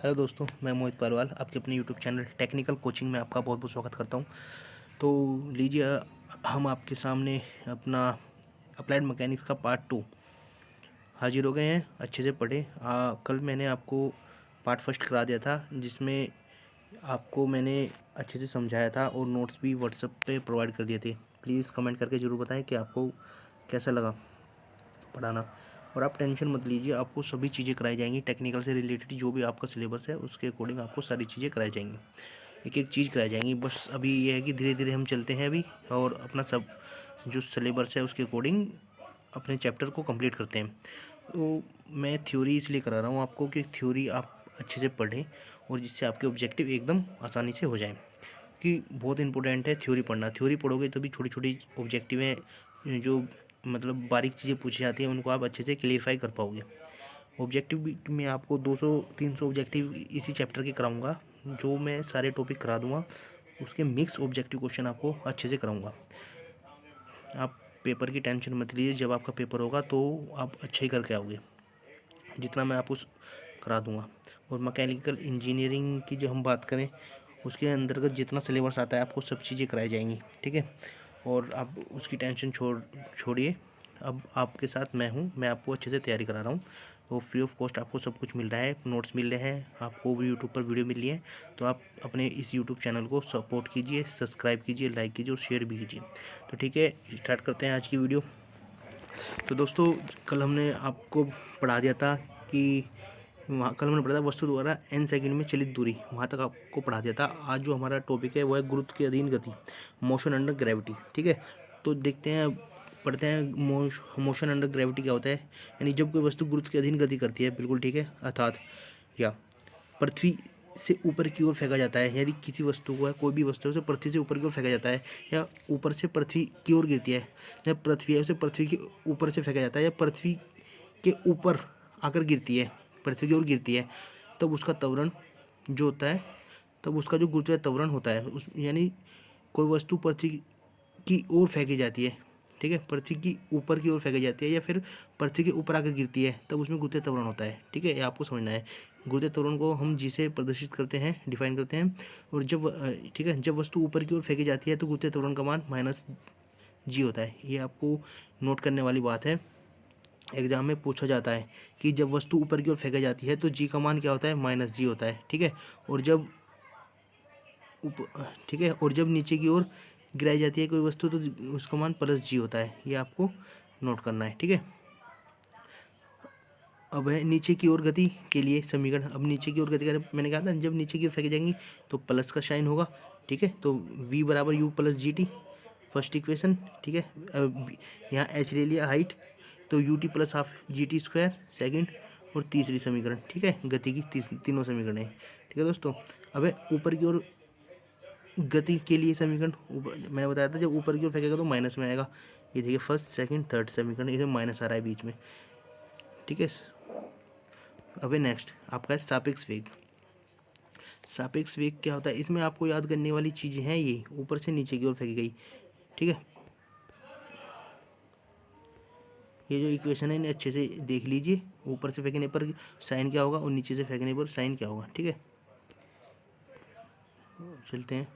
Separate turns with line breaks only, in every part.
Hello दोस्तों, मैं मोहित पारवाल आपके अपने यूट्यूब चैनल टेक्निकल कोचिंग में आपका बहुत बहुत स्वागत करता हूं। तो लीजिए, हम आपके सामने अपना अप्लाइड मैकेनिक्स का पार्ट 2 हाजिर हो गए हैं। अच्छे से पढ़ें। कल मैंने आपको पार्ट फर्स्ट करा दिया था, जिसमें आपको मैंने अच्छे से समझाया था और नोट्स भी व्हाट्सएप पे प्रोवाइड कर दिए थे। प्लीज़ कमेंट करके ज़रूर बताएं कि आपको कैसा लगा पढ़ाना। और आप टेंशन मत लीजिए, आपको सभी चीज़ें कराई जाएंगी। टेक्निकल से रिलेटेड जो भी आपका सिलेबस है उसके अकॉर्डिंग आपको सारी चीज़ें कराई जाएंगी, एक एक चीज़ कराई जाएंगी। बस अभी ये है कि धीरे धीरे हम चलते हैं अभी, और अपना सब जो सिलेबस है उसके अकॉर्डिंग अपने चैप्टर को कंप्लीट करते हैं। तो मैं थ्योरी इसलिए करा रहा हूँ आपको कि थ्योरी आप अच्छे से पढ़ें और जिससे आपके ऑब्जेक्टिव एकदम आसानी से हो जाएं, कि बहुत इंपॉर्टेंट है थ्योरी पढ़ना। थ्योरी पढ़ोगे तभी छोटी छोटी ऑब्जेक्टिव हैं, जो मतलब बारीक चीज़ें पूछी जाती हैं, उनको आप अच्छे से क्लियरफाई कर पाओगे। ऑब्जेक्टिव भी मैं आपको 200-300 ऑब्जेक्टिव इसी चैप्टर के कराऊंगा, जो मैं सारे टॉपिक करा दूंगा। उसके मिक्स ऑब्जेक्टिव क्वेश्चन आपको अच्छे से कराऊंगा। आप पेपर की टेंशन मत लीजिए, जब आपका पेपर होगा तो आप अच्छा ही करके आओगे, जितना मैं आपको करा दूंगा। और मैकेनिकल इंजीनियरिंग की जो हम बात करें, उसके अंतर्गत जितना सिलेबस आता है आपको सब चीज़ें कराई जाएंगी, ठीक है। और आप उसकी टेंशन छोड़िए। अब आपके साथ मैं हूँ, मैं आपको अच्छे से तैयारी करा रहा हूँ। तो फ्री ऑफ कॉस्ट आपको सब कुछ मिल रहा है, नोट्स मिल रहे हैं, आपको भी यूट्यूब पर वीडियो मिल रही है। तो आप अपने इस यूट्यूब चैनल को सपोर्ट कीजिए, सब्सक्राइब कीजिए, लाइक कीजिए और शेयर भी कीजिए। तो ठीक है, स्टार्ट करते हैं आज की वीडियो। तो दोस्तों, कल हमने आपको पढ़ा दिया था कि कल हमने पढ़ा था वस्तु द्वारा n सेकंड में चलित दूरी, वहाँ तक आपको पढ़ा दिया था। आज जो हमारा टॉपिक है वो है गुरुत्व के अधीन गति, मोशन अंडर ग्रेविटी, ठीक है। तो देखते हैं, पढ़ते हैं मोशन अंडर ग्रेविटी क्या होता है। यानी जब कोई वस्तु गुरुत्व के अधीन गति करती है, बिल्कुल ठीक है, अर्थात या पृथ्वी से ऊपर की ओर फेंका जाता है। यदि किसी वस्तु को है, कोई भी वस्तु है, उसे पृथ्वी से ऊपर की ओर फेंका जाता है, या ऊपर से पृथ्वी की ओर गिरती है। जब पृथ्वी है, उसे पृथ्वी के ऊपर से फेंका जाता है, या पृथ्वी के ऊपर आकर गिरती है, पृथ्वी की ओर गिरती है, तब उसका त्वरण जो होता है, तब उसका जो गुरुत्वाकर्षण त्वरण होता है, उस यानी कोई वस्तु पृथ्वी की ओर फेंकी जाती है, ठीक है, पृथ्वी की ऊपर की ओर फेंकी जाती है, या फिर पृथ्वी के ऊपर आकर गिरती है, तब उसमें गुरुत्वाकर्षण त्वरण होता है, ठीक है। ये आपको समझना है। गुरुत्वाकर्षण त्वरण को हम जी से प्रदर्शित करते हैं, डिफाइन करते हैं। और जब ठीक है, जब वस्तु ऊपर की ओर फेंकी जाती है तो गुरुत्वाकर्षण त्वरण का मान माइनस जी होता है। ये आपको नोट करने वाली बात है, एग्जाम में पूछा जाता है कि जब वस्तु ऊपर की ओर फेंकी जाती है तो जी का मान क्या होता है, माइनस जी होता है, ठीक है। और जब ठीक है, और जब नीचे की ओर गिराई जाती है कोई वस्तु तो उसका मान प्लस जी होता है। ये आपको नोट करना है, ठीक है। अब है नीचे की ओर गति के लिए समीकरण। अब नीचे की ओर गति करें, मैंने कहा था जब नीचे की ओर फेंकी जाएंगी तो प्लस का साइन होगा, ठीक है। तो v बराबर you plus G T, first equation, ठीक है। अब यहाँ एच ले लिया हाइट, तो U T plus half G T square second, और तीसरी समीकरण, ठीक है। गति की तीनों समीकरण है, ठीक है दोस्तों। अब है ऊपर की ओर गति के लिए समीकरण। ऊपर मैंने बताया था जब ऊपर की ओर फेंकेगा तो माइनस में आएगा। ये देखिए फर्स्ट सेकंड थर्ड समीकरण, इसमें माइनस आ रहा है बीच में, ठीक है। अब नेक्स्ट आपका है सापेक्ष वेग। सापेक्ष वेग क्या होता है, इसमें आपको याद करने वाली चीज़ें हैं, ये ऊपर से नीचे की ओर फेंकी गई, ठीक है। ये जो इक्वेशन है इन्हें अच्छे से देख लीजिए। ऊपर से फेंकने पर साइन क्या होगा और नीचे से फेंकने पर साइन क्या होगा, ठीक है। चलते हैं।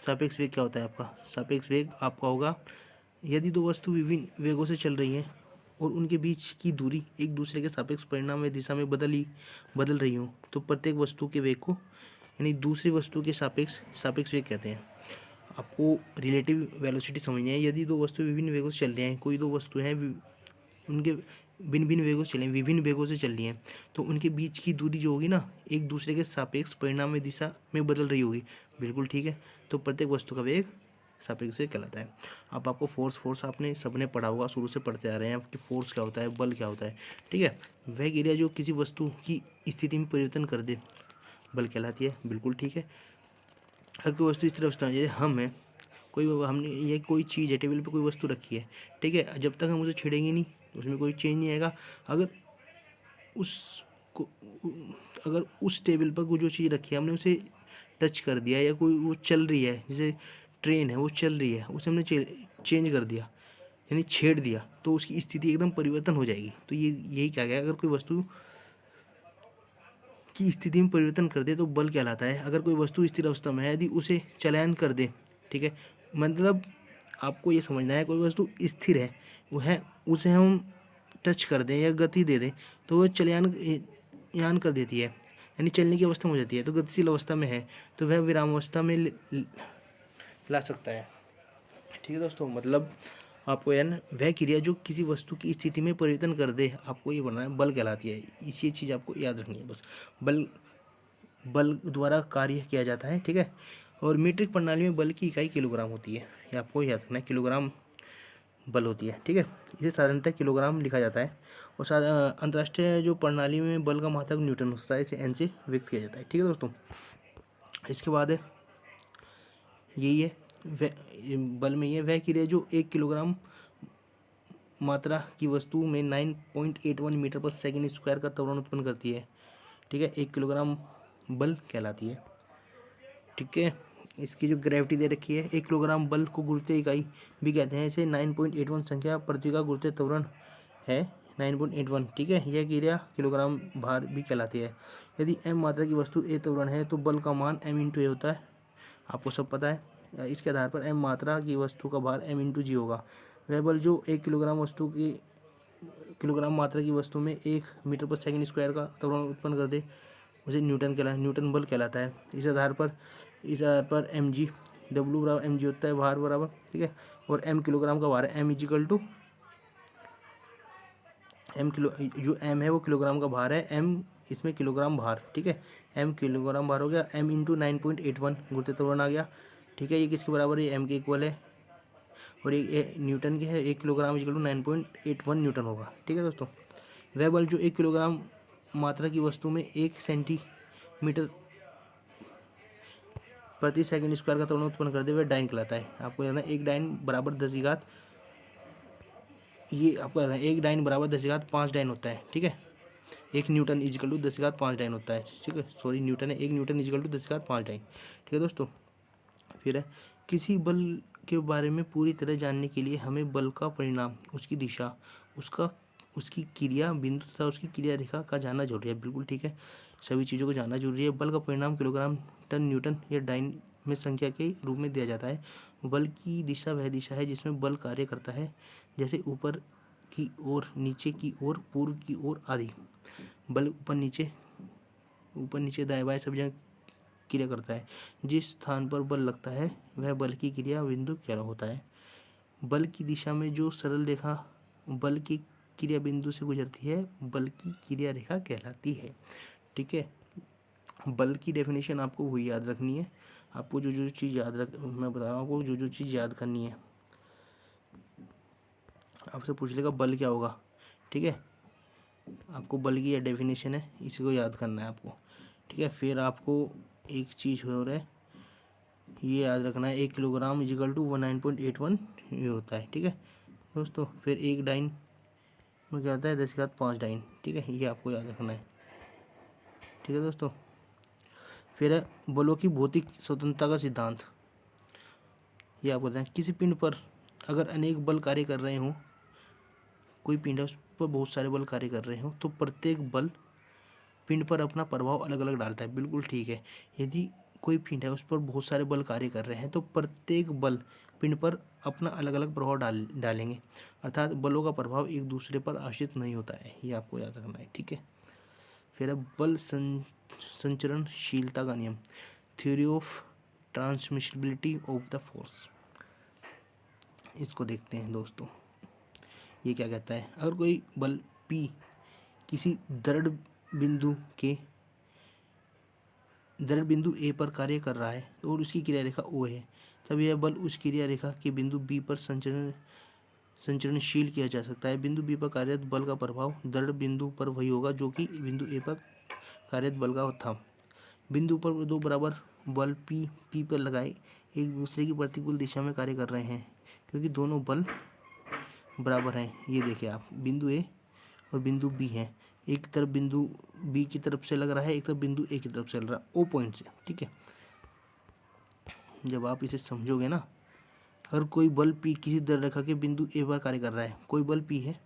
सापेक्ष वेग क्या होता है आपका, सापेक्ष वेग आपका होगा यदि दो वस्तु विभिन्न वेगों से चल रही हैं और उनके बीच की दूरी एक दूसरे के सापेक्ष परिमाण में दिशा में बदल रही हो, तो प्रत्येक वस्तु के वेग को यानी दूसरी वस्तु के सापेक्ष सापेक्ष वेग कहते हैं। आपको रिलेटिव वेलोसिटी समझनी है। यदि दो वस्तु विभिन्न वेगों से चल रही हैं, कोई दो वस्तु हैं उनके भिन्न भिन्न वेगों से चलें, विभिन्न वेगों से चल रही हैं, तो उनके बीच की दूरी जो होगी ना, एक दूसरे के सापेक्ष परिमाण में दिशा में बदल रही होगी, बिल्कुल ठीक है। तो प्रत्येक वस्तु का वेग सापेक्ष से कहलाता है। अब आपको फोर्स आपने सबने पढ़ा होगा, शुरू से पढ़ते आ रहे हैं कि फोर्स क्या होता है, बल क्या होता है, ठीक है। वेग एरिया जो किसी वस्तु की स्थिति में परिवर्तन कर दे, बल कहलाती है, बिल्कुल ठीक है। अगर कोई वस्तु इस तरह से जैसे हम है, कोई हमने ये कोई चीज़ है, टेबल पे कोई वस्तु रखी है, ठीक है, जब तक हम उसे छेड़ेंगे नहीं उसमें कोई चेंज नहीं आएगा। अगर उस अगर उस टेबल पर कोई जो चीज़ रखी है हमने उसे टच कर दिया, या कोई वो चल रही है, जैसे ट्रेन है वो चल रही है, उसे हमने चेंज कर दिया यानी छेड़ दिया, तो उसकी स्थिति एकदम परिवर्तन हो जाएगी। तो ये यही क्या गया, अगर कोई वस्तु की स्थिति में परिवर्तन कर दे तो बल कहलाता है। अगर कोई वस्तु स्थिर अवस्था में है, यदि उसे चलायन कर दे, ठीक है, मतलब आपको ये समझना है, कोई वस्तु स्थिर है, वो है, उसे हम टच कर दें या गति दे दें तो वह चलयान यान कर देती है, यानी चलने की अवस्था में हो जाती है। तो गतिशील अवस्था में है तो वह विरामावस्था में ला सकता है। ठीक है दोस्तों, मतलब आपको यार वह क्रिया जो किसी वस्तु की स्थिति में परिवर्तन कर दे, आपको ये बनना है, बल कहलाती है। इसी चीज़ आपको याद रखनी है बस। बल बल द्वारा कार्य किया जाता है, ठीक है। और मीट्रिक प्रणाली में बल की इकाई किलोग्राम होती है, ये आपको याद रखना है, किलोग्राम बल होती है, ठीक है। इसे साधारणतः किलोग्राम लिखा जाता है। और अंतर्राष्ट्रीय जो प्रणाली में बल का मात्रक न्यूटन होता है, इसे एन से व्यक्त किया जाता है, ठीक है दोस्तों। इसके बाद है यही है बल में ये वह क्रिया जो 1 किलोग्राम मात्रा की वस्तु में 9.81 मीटर पर सेकंड स्क्वायर का त्वरण उत्पन्न करती है, ठीक है, 1 किलोग्राम बल कहलाती है, ठीक है। इसकी जो ग्रेविटी दे रखी है, 1 किलोग्राम बल को गुरुत्वीय इकाई भी कहते हैं। इसे 9.81 संख्या पृथ्वी का गुरुत्वीय त्वरण है, 9.81, ठीक है। यह क्रिया किलोग्राम भार भी कहलाती है। यदि m मात्रा की वस्तु a त्वरण है तो बल का मान m इंटू ए होता है, आपको सब पता है। इसके आधार पर m मात्रा की वस्तु का भार m इंटू जी होगा। वह बल जो 1 किलोग्राम मात्रा की वस्तु में 1 मीटर पर सेकंड स्क्वायर का त्वरण उत्पन्न कर दे, उसे न्यूटन बल कहलाता है। इस आधार पर एम जी, डब्ल्यू बराबर एम जी होता है, भार बराबर, ठीक है। और m किलोग्राम का भार है, m इजिकल टू जो m है वो किलोग्राम का भार है, m इसमें किलोग्राम भार, ठीक है। m किलोग्राम भार हो गया, m इंटू 9.81 गुरुत्वीय त्वरण आ गया, ठीक है। ये किसके बराबर है, m के इक्वल है, और ये न्यूटन के है, 1 किलोग्राम इक्वल टू 9.81 न्यूटन होगा, ठीक है दोस्तों। वह बल जो 1 किलोग्राम मात्रा की वस्तु में 1 सेंटीमीटर प्रति सेकंड स्क्वायर का त्वरण उत्पन्न कर दे वह डाइन कहलाता है। आपको याद है, एक डाइन बराबर 10 ये आपको याद है, एक डाइन बराबर 10 डाइन होता है, ठीक है। 1 न्यूटन इजिकल टू 10 डाइन होता है, ठीक है, सॉरी न्यूटन है, 1 न्यूटन इजिकल टू 10 डाइन, ठीक है दोस्तों। फिर है, किसी बल के बारे में पूरी तरह जानने के लिए हमें बल का परिणाम, उसकी दिशा, उसकी क्रिया बिंदु तथा उसकी क्रिया रेखा का जानना जरूरी है, बिल्कुल ठीक है, सभी चीज़ों को जानना जरूरी है। बल का परिणाम किलोग्राम, टन, न्यूटन या डाइन में संख्या के रूप में दिया जाता है। बल की दिशा वह दिशा है जिसमें बल कार्य करता है, जैसे ऊपर की ओर, नीचे की ओर, पूर्व की ओर आदि। बल ऊपर नीचे दाएं बाएं सब जगह क्रिया करता है। जिस स्थान पर बल लगता है वह बल की क्रिया बिंदु क्या होता है। बल की दिशा में जो सरल रेखा बल की क्रिया बिंदु से गुजरती है बल की क्रिया रेखा कहलाती है, ठीक है। बल की डेफिनेशन आपको वही याद रखनी है। आपको जो चीज़ मैं बता रहा हूँ, आपको जो चीज़ याद करनी है। आपसे पूछ लेगा बल क्या होगा, ठीक है, आपको बल की यह डेफिनेशन है, इसी को याद करना है आपको, ठीक है। फिर आपको एक चीज़ हो रहा है, ये याद रखना है, 1 किलोग्राम इजिकल टू 9.81 ये होता है, ठीक है दोस्तों। फिर एक डाइन में क्या होता है, 10 डाइन, ठीक है, ये आपको याद रखना है, ठीक है दोस्तों। फिर है बलों की भौतिक स्वतंत्रता का सिद्धांत, ये आपको बताएं। किसी पिंड पर अगर अनेक बल कार्य कर रहे हों, कोई पिंड है उस पर बहुत सारे बल कार्य कर रहे हों, तो प्रत्येक बल पिंड पर अपना प्रभाव अलग अलग डालता है, बिल्कुल ठीक है। यदि कोई पिंड है उस पर बहुत सारे बल कार्य कर रहे हैं तो प्रत्येक बल पिंड पर अपना अलग अलग प्रभाव डालेंगे, अर्थात बलों का प्रभाव एक दूसरे पर आश्रित नहीं होता है, ये आपको याद रखना है, ठीक है। फिर है बल संचरणशीलता का नियम, theory of transmissibility of the force. इसको देखते हैं दोस्तों, ये क्या कहता है। अगर कोई बल P किसी दृढ़ बिंदु A पर कार्य कर रहा है और उसकी क्रिया रेखा O है, तब यह बल उस क्रिया रेखा के बिंदु B पर संचरणशील किया जा सकता है। बिंदु B पर कार्यरत बल का प्रभाव दृढ़ बिंदु पर वही होगा जो कि बिंदु A पर कार्यरत बल का था। बिंदु पर दो बराबर बल P पर लगाए एक दूसरे की प्रतिकूल दिशा में कार्य कर रहे हैं, क्योंकि दोनों बल बराबर हैं। ये देखिए आप, बिंदु A और बिंदु B है, एक तरफ बिंदु B की तरफ से लग रहा है, एक तरफ बिंदु A की तरफ से लग रहा है, O पॉइंट से, ठीक है। जब आप इसे समझोगे ना, अगर कोई बल P किसी दृढ़ रेखा के बिंदु A पर कार्य कर रहा है, कोई बल P है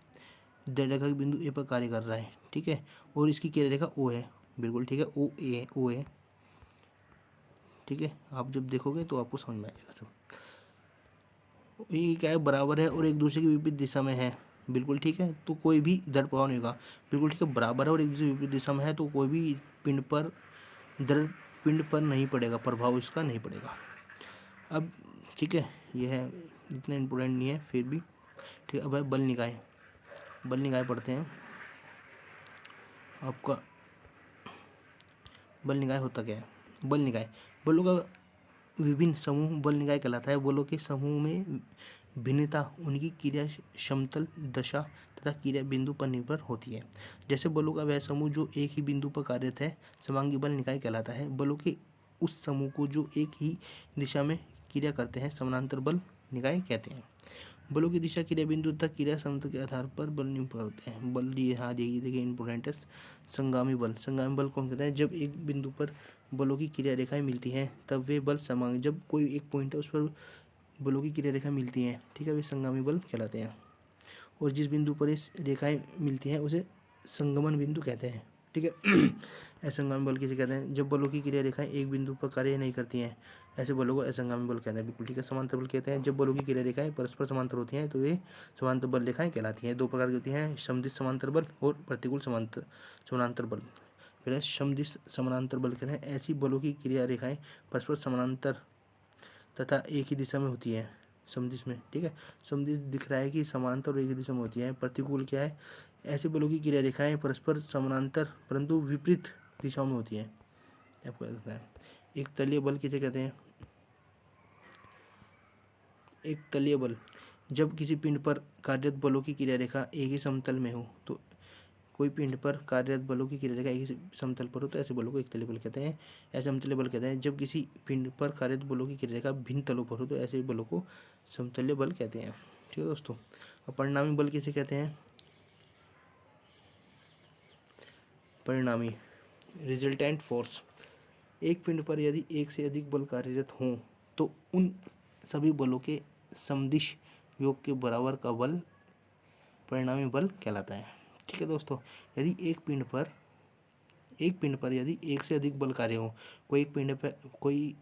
दृढ़ रेखा के बिंदु A पर कार्य कर रहा है, ठीक है, और इसकी क्रिया रेखा O है, बिल्कुल ठीक है, ओ ए, ओ ए, ठीक है। आप जब देखोगे तो आपको समझ में आ जाएगा सब। ये क्या है, बराबर है और एक दूसरे की विपरीत दिशा में है, बिल्कुल ठीक है, तो कोई भी दर प्रभाव नहीं होगा, बिल्कुल ठीक है। बराबर है और एक दूसरे की विपरीत दिशा में है तो कोई भी पिंड पर दर पिंड पर नहीं पड़ेगा, प्रभाव इसका नहीं पड़ेगा। अब ठीक है, ये है, इतना इम्पोर्टेंट नहीं है फिर भी, ठीक है। अब है बल निकाय। बल निकाय पढ़ते हैं। आपका बल निकाय होता क्या है? बल निकाय, बलों का विभिन्न समूह बल निकाय कहलाता है। बलों के समूह में भिन्नता उनकी क्रिया समतल दशा तथा क्रिया बिंदु पर निर्भर होती है। जैसे बलों का वह समूह जो एक ही बिंदु पर कार्यरत है समांगी बल निकाय कहलाता है। बलों के उस समूह को जो एक ही दिशा में क्रिया करते हैं समानांतर बल निकाय कहते हैं। बलों की दिशा क्रिया बिंदु तक क्रिया समतल के आधार पर बल निर्भर होते हैं। बल ये, हाँ देखिए इंपोर्टेंट है। संगामी बल, संगामी बल कौन कहते हैं? जब एक बिंदु पर बलों की क्रिया रेखाएं मिलती हैं तब वे बल समान, जब कोई एक पॉइंट है उस पर बलों की क्रिया रेखा मिलती हैं, ठीक है, वे संगामी बल कहलाते हैं। और जिस बिंदु पर इस रेखाएं मिलती हैं उसे संगमन बिंदु कहते हैं, ठीक है। असंगामी बल किसे कहते हैं? जब बलों की क्रिया रेखाएं एक बिंदु पर कार्य नहीं करती हैं, ऐसे बलों को असंगामी बल कहते हैं, बिल्कुल ठीक है। समांतर बल कहते हैं जब बलों की क्रिया रेखाएं परस्पर समांतर होती हैं तो ये समांतर बल रेखाएं कहलाती हैं। दो प्रकार की होती हैं, समदिश समांतर बल और प्रतिकूल समानांतर बल। फिर समदिश समानांतर बल कहते हैं ऐसी बलों की क्रिया रेखाएं परस्पर समानांतर तथा एक ही दिशा में होती है समदिश में, ठीक है। समदिश दिख रहा है कि समांतर और एक ही दिशा में होती है। प्रतिकूल क्या है? ऐसे बलों की क्रिया रेखाएं परस्पर समानांतर परंतु विपरीत दिशाओं में होती है, आपको याद रखना है। एक तलीय बल किसे कहते हैं? एक तलीय बल, जब किसी पिंड पर कार्यरत बलों की क्रिया रेखा एक ही समतल में हो, तो कोई पिंड पर कार्यरत बलों की क्रिया रेखा एक ही समतल पर हो तो ऐसे बलों को एक तलीय बल कहते हैं। ऐसे समतलीय बल कहते हैं जब किसी पिंड पर कार्यरत बलों की क्रिया रेखा भिन्न तलों पर हो तो ऐसे बलों को समतलीय बल कहते हैं, ठीक है दोस्तों। अब परिणामी बल किसे कहते हैं? परिणामी, रिजल्टेंट फोर्स, एक पिंड पर यदि एक से अधिक बल कार्यरत हों तो उन सभी बलों के समदिश योग के बराबर का बल परिणामी बल कहलाता है, ठीक है दोस्तों। यदि एक पिंड पर यदि एक से अधिक बल कार्य हो, कोई एक पिंड पर कोई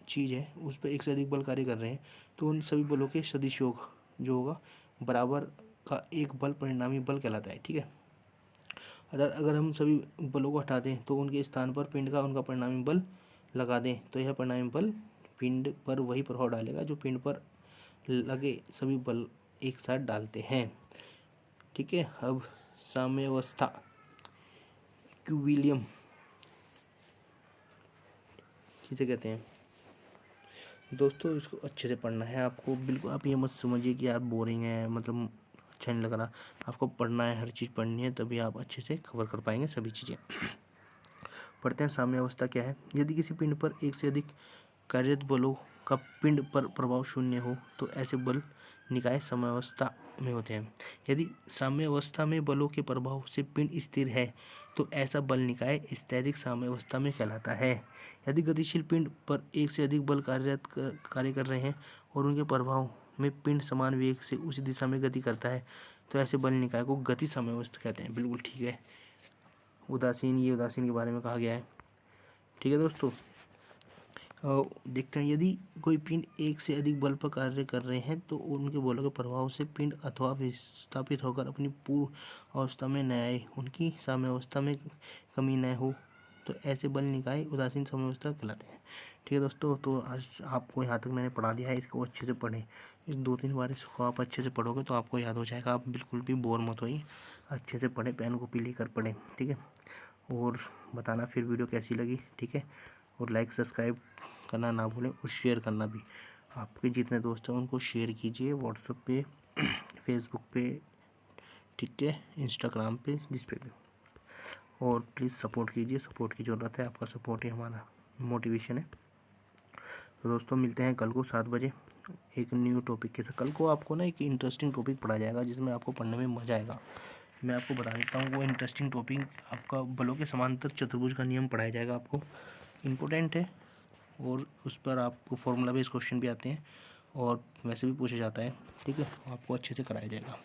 चीज़ है उस पर एक से अधिक बल कार्य कर रहे हैं तो उन सभी बलों के सदिश योग जो होगा बराबर का एक बल परिणामी बल कहलाता है, ठीक है। अर्थात अगर हम सभी बलों को हटा दें तो उनके स्थान पर पिंड का उनका परिणामी बल लगा दें तो यह परिणामी बल पिंड पर वही प्रभाव डालेगा जो पिंड पर लगे सभी बल एक साथ डालते हैं, ठीक है। अब साम्यावस्था, इक्विलिब्रियम किसे कहते हैं? दोस्तों इसको अच्छे से पढ़ना है आपको, बिल्कुल आप ये मत समझिए कि आप बोरिंग है, मतलब अच्छा नहीं लग रहा। आपको पढ़ना है, हर चीज़ पढ़नी है, तभी आप अच्छे से कवर कर पाएंगे सभी चीज़ें। पढ़ते हैं साम्यावस्था क्या है। यदि किसी पिंड पर एक से अधिक कार्यरत बलों का पिंड पर प्रभाव शून्य हो तो ऐसे बल निकाय साम्यावस्था में होते हैं। यदि साम्यावस्था में बलों के प्रभाव से पिंड स्थिर है तो ऐसा बल निकाय स्थैतिक साम्यावस्था में कहलाता है। यदि गतिशील पिंड पर एक से अधिक बल कार्य कर रहे हैं और उनके प्रभाव में पिंड समान वेग से उसी दिशा में गति करता है तो ऐसे बल निकाय को गति साम्यावस्था कहते हैं, बिल्कुल ठीक है। उदासीन, ये उदासीन के बारे में कहा गया है, ठीक है दोस्तों। देखते हैं यदि कोई पिंड एक से अधिक बल पर कार्य कर रहे हैं तो उनके बलों के प्रभाव से पिंड अथवा विस्थापित होकर अपनी पूर्व अवस्था में न आए, उनकी साम्यावस्था में कमी न हो तो ऐसे बल निकाय उदासीन साम्यावस्था कहलाते हैं, ठीक है दोस्तों। तो आज आपको यहाँ तक मैंने पढ़ा दिया है, इसको अच्छे से पढ़ें। इस 2-3 बार इसको आप अच्छे से पढ़ोगे तो आपको याद हो जाएगा। आप बिल्कुल भी बोर मत होइए, अच्छे से पढ़ें, पेन कॉपी लेकर पढ़ें, ठीक है। और बताना फिर वीडियो कैसी लगी, ठीक है। और लाइक सब्सक्राइब करना ना भूलें और शेयर करना भी। आपके जितने दोस्त हैं उनको शेयर कीजिए, व्हाट्सएप पे, फेसबुक पे, ठीक है, इंस्टाग्राम पे, जिस पे भी। और प्लीज़ सपोर्ट कीजिए, सपोर्ट की ज़रूरत है, आपका सपोर्ट ही हमारा मोटिवेशन है। तो दोस्तों मिलते हैं कल को 7 बजे एक न्यू टॉपिक के साथ। कल को आपको ना एक इंटरेस्टिंग टॉपिक पढ़ाया जाएगा जिसमें आपको पढ़ने में मज़ा आएगा। मैं आपको बता देता हूँ, वो इंटरेस्टिंग टॉपिक आपका बलों के समांतर चतुर्भुज का नियम पढ़ाया जाएगा आपको, इम्पोर्टेंट है। और उस पर आपको फॉर्मूला बेस्ड क्वेश्चन भी आते हैं और वैसे भी पूछा जाता है, ठीक है। आपको अच्छे से कराया जाएगा।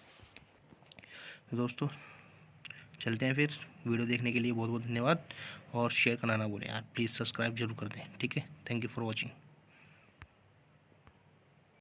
दोस्तों चलते हैं फिर। वीडियो देखने के लिए बहुत बहुत धन्यवाद, और शेयर करना ना भूलें यार, प्लीज़ सब्सक्राइब जरूर कर दें। ठीक है, थैंक यू फॉर वॉचिंग।